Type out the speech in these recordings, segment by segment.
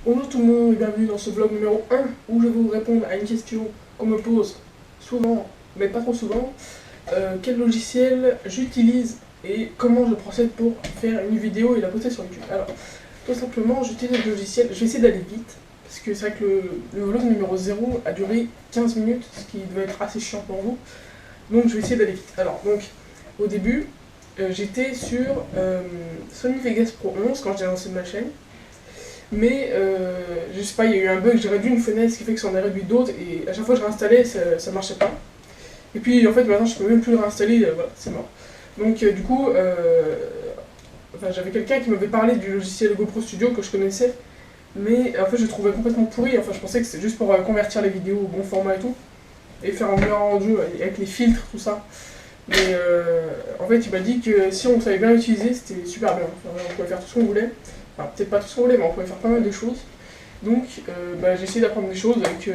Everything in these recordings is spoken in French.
Bonjour tout le monde et bienvenue dans ce vlog numéro 1 où je vais vous répondre à une question qu'on me pose souvent, mais pas trop souvent. Quel logiciel j'utilise et comment je procède pour faire une vidéo et la poster sur YouTube. Alors, tout simplement, j'utilise le logiciel, je vais essayer d'aller vite, parce que c'est vrai que le vlog numéro 0 a duré 15 minutes, ce qui devait être assez chiant pour vous. Donc je vais essayer d'aller vite. Alors, donc, au début, j'étais sur Sony Vegas Pro 11 quand j'ai lancé ma chaîne. Mais je sais pas, il y a eu un bug, j'ai réduit une fenêtre, ce qui fait que ça en a réduit d'autres, et à chaque fois que je réinstallais, ça marchait pas. Et puis en fait, maintenant je peux même plus le réinstaller, voilà, c'est mort. Donc du coup, enfin, j'avais quelqu'un qui m'avait parlé du logiciel GoPro Studio que je connaissais, mais en fait je le trouvais complètement pourri, enfin je pensais que c'était juste pour convertir les vidéos au bon format et tout, et faire un meilleur rendu avec les filtres, tout ça. Mais en fait, il m'a dit que si on savait bien l'utiliser, c'était super bien, enfin, on pouvait faire tout ce qu'on voulait. Enfin, peut-être pas tout ce qu'on voulait, mais on pouvait faire pas mal de choses. Donc, j'ai essayé d'apprendre des choses avec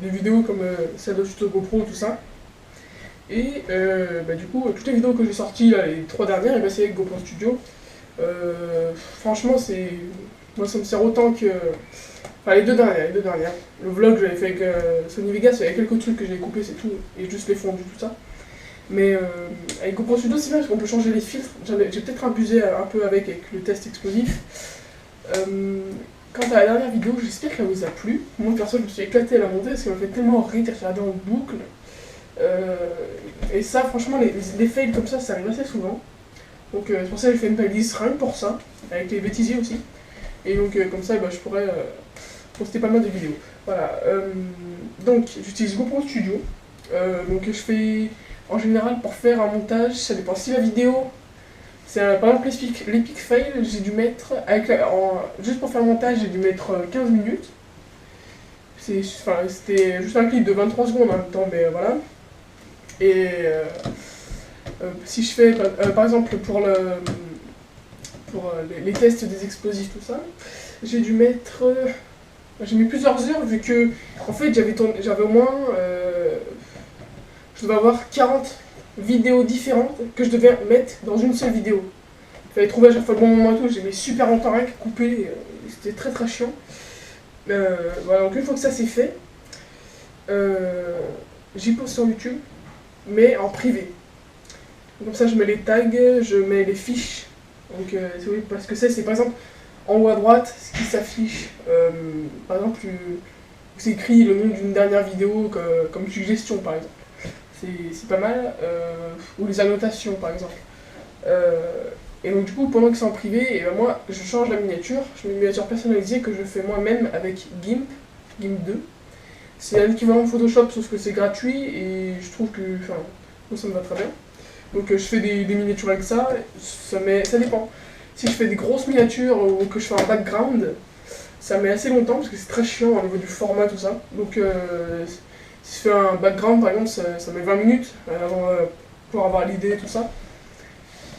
des vidéos comme celle de tuto GoPro, tout ça. Et du coup, toutes les vidéos que j'ai sorties, là, les 3 dernières, c'est avec GoPro Studio. Franchement, moi, ça me sert autant que... Enfin, les deux dernières. Le vlog, je l'avais fait avec Sony Vegas, il y avait quelques trucs que j'ai coupés, c'est tout. Et juste les fondus, tout ça. Mais avec GoPro Studio, c'est bien parce qu'on peut changer les filtres. J'ai peut-être abusé un peu avec le test explosif. Quant à la dernière vidéo, j'espère qu'elle vous a plu. Moi, perso, je me suis éclaté à la monter parce qu'elle m'a fait tellement rire, j'ai regardé en boucle. Et ça, franchement, les fails comme ça arrive assez souvent. Donc, c'est pour ça que j'ai fait une playlist rien que pour ça, avec les bêtisiers aussi. Et donc, comme ça, je pourrais poster pas mal de vidéos. Voilà. Donc, j'utilise GoPro Studio. Donc, je fais. En général, pour faire un montage, ça dépend si la vidéo, c'est par exemple l'epic fail, j'ai dû mettre, juste pour faire le montage, j'ai dû mettre 15 minutes. C'était juste un clip de 23 secondes en même temps, mais voilà. Et si je fais, par exemple, pour les tests des explosifs, tout ça, j'ai dû mettre. J'ai mis plusieurs heures, vu que, en fait, j'avais au moins. Je devais avoir 40 vidéos différentes que je devais mettre dans une seule vidéo. Il fallait trouver à chaque fois le bon moment et tout, j'ai mis super longtemps rien que couper, c'était très très chiant. Voilà, donc une fois que ça c'est fait, j'y poste sur YouTube, mais en privé. Comme ça je mets les tags, je mets les fiches. Donc oui, parce que c'est par exemple en haut à droite, ce qui s'affiche, par exemple, c'est écrit le nom d'une dernière vidéo comme suggestion par exemple. C'est pas mal, ou les annotations par exemple. Et donc du coup, pendant que c'est en privé, moi je change la miniature, je mets une miniature personnalisée que je fais moi-même avec GIMP 2. C'est un équivalent de Photoshop sauf que c'est gratuit et je trouve que moi, ça me va très bien. Donc je fais des miniatures avec ça, ça dépend. Si je fais des grosses miniatures ou que je fais un background, ça met assez longtemps parce que c'est très chiant au niveau du format tout ça. Donc si je fais un background par exemple, ça met 20 minutes pour avoir l'idée tout ça.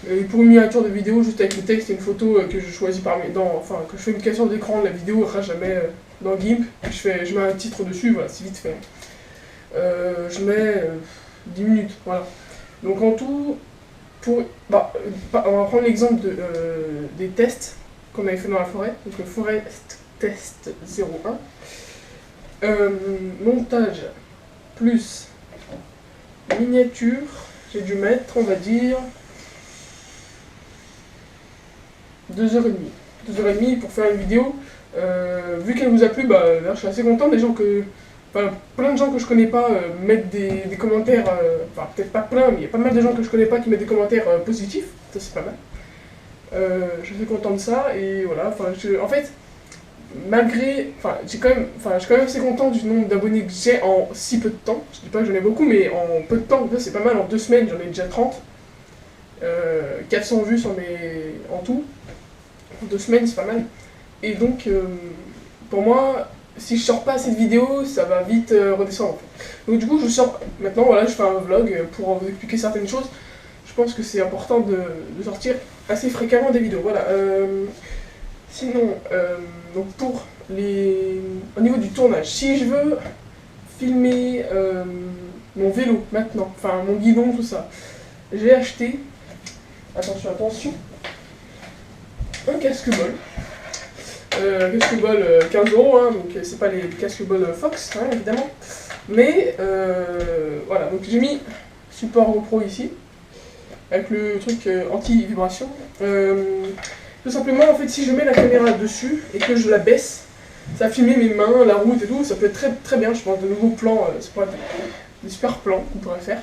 Et pour une miniature de vidéo, juste avec le texte et une photo que je choisis que je fais une capture d'écran de la vidéo, je la mets dans GIMP, je mets un titre dessus, voilà, c'est vite fait. Je mets 10 minutes, voilà. Donc en tout, on va prendre l'exemple des tests qu'on avait fait dans la forêt, donc le Forest Test 01. Montage plus miniature, j'ai dû mettre, on va dire, 2h30. 2h30 pour faire une vidéo. Vu qu'elle vous a plu, là, je suis assez content. Plein de gens que je connais pas mettent des commentaires, peut-être pas plein, mais il y a pas mal de gens que je connais pas qui mettent des commentaires positifs. Ça, c'est pas mal. Je suis content de ça, et voilà. En fait, je suis quand même assez content du nombre d'abonnés que j'ai en si peu de temps. Je dis pas que j'en ai beaucoup, mais en peu de temps, c'est pas mal. En 2 semaines, j'en ai déjà 30. 400 vues en tout. En 2 semaines, c'est pas mal. Et donc, pour moi, si je sors pas cette vidéo, ça va vite redescendre. En fait. Donc du coup, je sors maintenant, voilà, je fais un vlog pour vous expliquer certaines choses. Je pense que c'est important de sortir assez fréquemment des vidéos. Voilà. Sinon, donc au niveau du tournage, si je veux filmer mon vélo maintenant, enfin mon guidon, tout ça, j'ai acheté, attention, un casque-bol. casque-ball 15 €, hein, donc c'est pas les casque-ball Fox, hein, évidemment. Mais voilà, donc j'ai mis support GoPro ici, avec le truc anti-vibration. Tout simplement, en fait, si je mets la caméra dessus et que je la baisse, ça va filmer mes mains, la route et tout, ça peut être très, très bien, je pense, de nouveaux plans, ça pourrait être des super plans qu'on pourrait faire.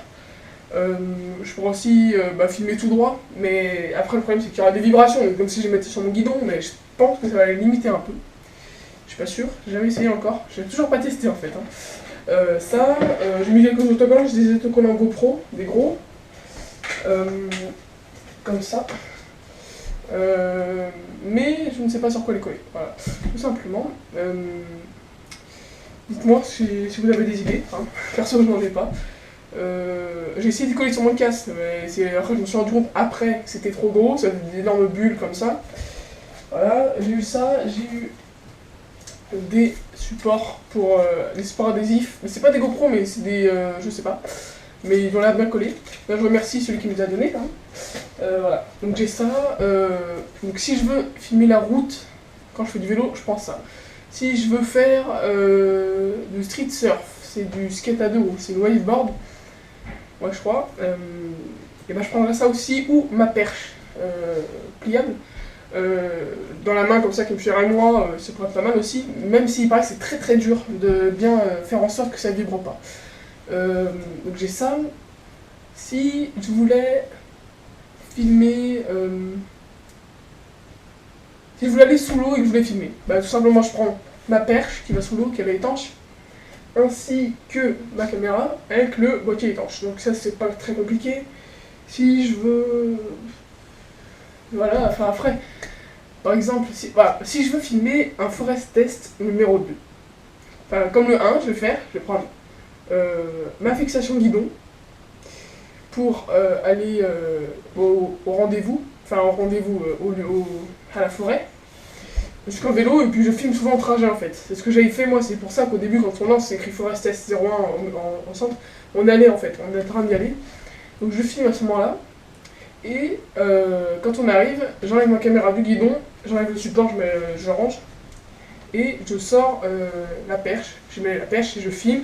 Je pourrais aussi filmer tout droit, mais après le problème c'est qu'il y aura des vibrations, comme si je les mettais sur mon guidon, mais je pense que ça va les limiter un peu. Je suis pas sûr, j'ai jamais essayé encore, j'ai toujours pas testé en fait. Hein. J'ai mis quelques autocollants, j'ai des autocollants GoPro, des gros, comme ça. Mais je ne sais pas sur quoi les coller, voilà, tout simplement. Dites-moi si vous avez des idées, hein. Perso je n'en ai pas. J'ai essayé de coller sur mon casque, mais après je me suis rendu compte après que c'était trop gros, ça faisait des énormes bulles comme ça. Voilà, j'ai eu ça, j'ai eu des supports pour les supports adhésifs, mais c'est pas des GoPro, mais c'est des, je sais pas, mais ils ont l'air bien collés. Là je remercie celui qui me les a donnés. Hein. Voilà, donc j'ai ça. Donc si je veux filmer la route quand je fais du vélo, je prends ça. Si je veux faire du street surf, c'est du skate à deux roues, c'est le waveboard. Ouais, je crois. Et ben je prendrai ça aussi, ou ma perche pliable dans la main comme ça qui me suffira moi, ça pourrait être pas mal aussi, même s'il paraît que c'est très très dur de bien faire en sorte que ça ne vibre pas. Donc j'ai ça. Si je voulais filmer, si je voulais aller sous l'eau et que je voulais filmer, bah tout simplement je prends ma perche qui va sous l'eau, qui est étanche, ainsi que ma caméra avec le boîtier étanche. Donc ça c'est pas très compliqué. Si je veux... Voilà, enfin après, par exemple, si je veux filmer un forest test numéro 2, enfin comme le 1, je vais prendre ma fixation guidon pour aller au rendez-vous, enfin au rendez-vous à la forêt. Je suis en vélo et puis je filme souvent en trajet en fait. C'est ce que j'avais fait moi, c'est pour ça qu'au début quand on lance c'est écrit Forest Test 01 en centre, on allait en fait, on est en train d'y aller. Donc je filme à ce moment-là. Et quand on arrive, j'enlève ma caméra du guidon, j'enlève le support, je range. Et je sors la perche, je mets la perche et je filme.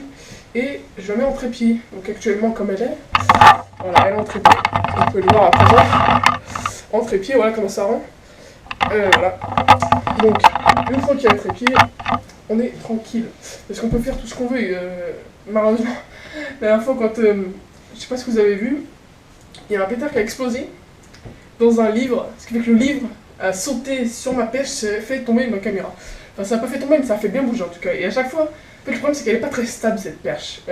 Et je la mets en trépied. Donc actuellement comme elle est, voilà, elle est en trépied. On peut le voir à présent. En trépied, voilà comment ça rend. Voilà. Donc, une fois qu'il y a le trépied, on est tranquille. Parce qu'on peut faire tout ce qu'on veut. Malheureusement, la dernière fois, quand. Je sais pas si vous avez vu, il y a un pétard qui a explosé dans un livre. Ce qui fait que le livre a sauté sur ma perche, ça a fait tomber ma caméra. Enfin, ça n'a pas fait tomber, mais ça a fait bien bouger en tout cas. Et à chaque fois, en fait, le problème c'est qu'elle n'est pas très stable cette perche.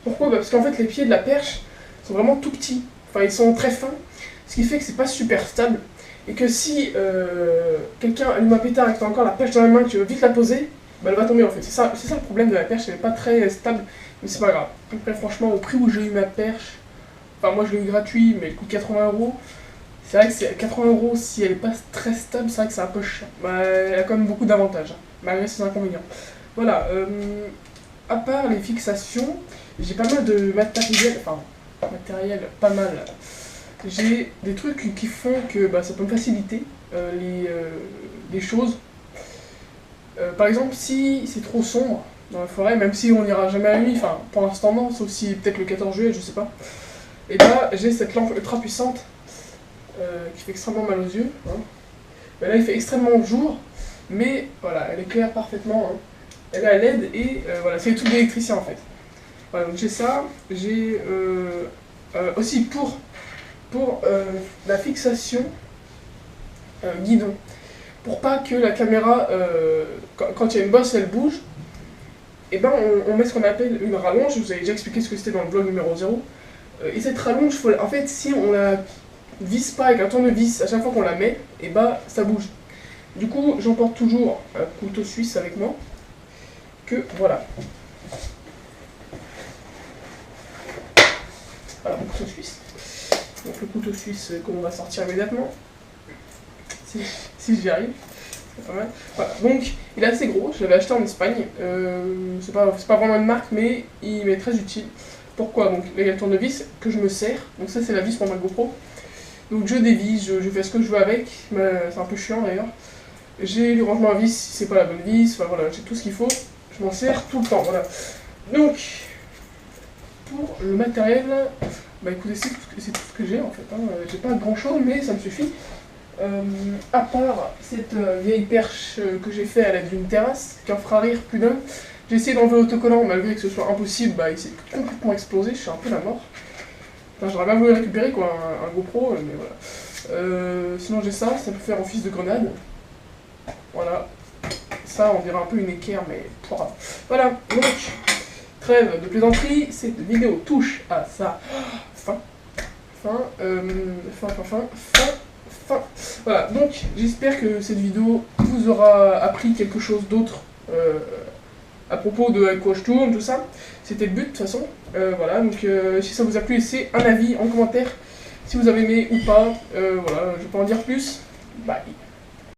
Pourquoi ? Parce qu'en fait, les pieds de la perche sont vraiment tout petits. Enfin, ils sont très fins. Ce qui fait que c'est pas super stable. Et que si quelqu'un allume un pétard et que tu as encore la perche dans la main et que tu veux vite la poser, bah, elle va tomber en fait. C'est ça le problème de la perche, elle n'est pas très stable, mais c'est pas grave. Après, franchement, au prix où j'ai eu ma perche, enfin moi je l'ai eu gratuit, mais elle coûte 80 €. C'est vrai que c'est 80 € si elle n'est pas très stable, c'est vrai que c'est un peu cher. Bah, elle a quand même beaucoup d'avantages, hein, malgré ses inconvénients. Voilà, à part les fixations, j'ai pas mal de matériel, pas mal. J'ai des trucs qui font que ça peut me faciliter les choses. Par exemple, si c'est trop sombre dans la forêt, même si on n'ira jamais à la nuit, enfin pour l'instant non, sauf si peut-être le 14 juillet, je sais pas. Et là, j'ai cette lampe ultra puissante qui fait extrêmement mal aux yeux. Hein. Mais là, il fait extrêmement jour, mais voilà, elle éclaire parfaitement. Hein. Elle a LED et voilà, c'est les trucs d'électricien en fait. Voilà, donc j'ai ça. J'ai aussi pour la fixation guidon. Pour pas que la caméra, quand il y a une bosse, elle bouge, et ben on met ce qu'on appelle une rallonge. Je vous avais déjà expliqué ce que c'était dans le vlog numéro 0. Et cette rallonge, en fait, si on la visse pas avec un tournevis à chaque fois qu'on la met, et ben ça bouge. Du coup, j'emporte toujours un couteau suisse avec moi. Que voilà. Voilà mon couteau suisse. Donc le couteau suisse qu'on va sortir immédiatement. Si j'y arrive. C'est pas mal. Voilà. Donc il est assez gros, je l'avais acheté en Espagne. C'est pas vraiment une marque, mais il m'est très utile. Pourquoi ? Donc là il y a le tournevis que je me sers. Donc ça c'est la vis pour ma GoPro. Donc je dévisse, je fais ce que je veux avec. C'est un peu chiant d'ailleurs. j'ai le rangement à vis si c'est pas la bonne vis, enfin voilà, j'ai tout ce qu'il faut, je m'en sers tout le temps, voilà. Donc, pour le matériel, bah écoutez, c'est tout ce que j'ai en fait, hein. J'ai pas grand chose mais ça me suffit. À part cette vieille perche que j'ai fait à l'aide d'une terrasse, qui en fera rire plus d'un, j'ai essayé d'enlever l'autocollant malgré que ce soit impossible, bah il s'est complètement explosé, je suis un peu la mort. Enfin, j'aurais bien voulu le récupérer quoi, un GoPro, mais voilà. Sinon j'ai ça peut faire office de grenade. Voilà. Ça on dirait un peu une équerre, mais pas. Voilà, donc, trêve de plaisanterie, cette vidéo touche à sa fin. Fin. Voilà, donc j'espère que cette vidéo vous aura appris quelque chose d'autre à propos de avec quoi je tourne, tout ça. C'était le but de toute façon. Voilà, donc si ça vous a plu, laissez un avis en commentaire si vous avez aimé ou pas. Voilà, je vais pas en dire plus. Bye.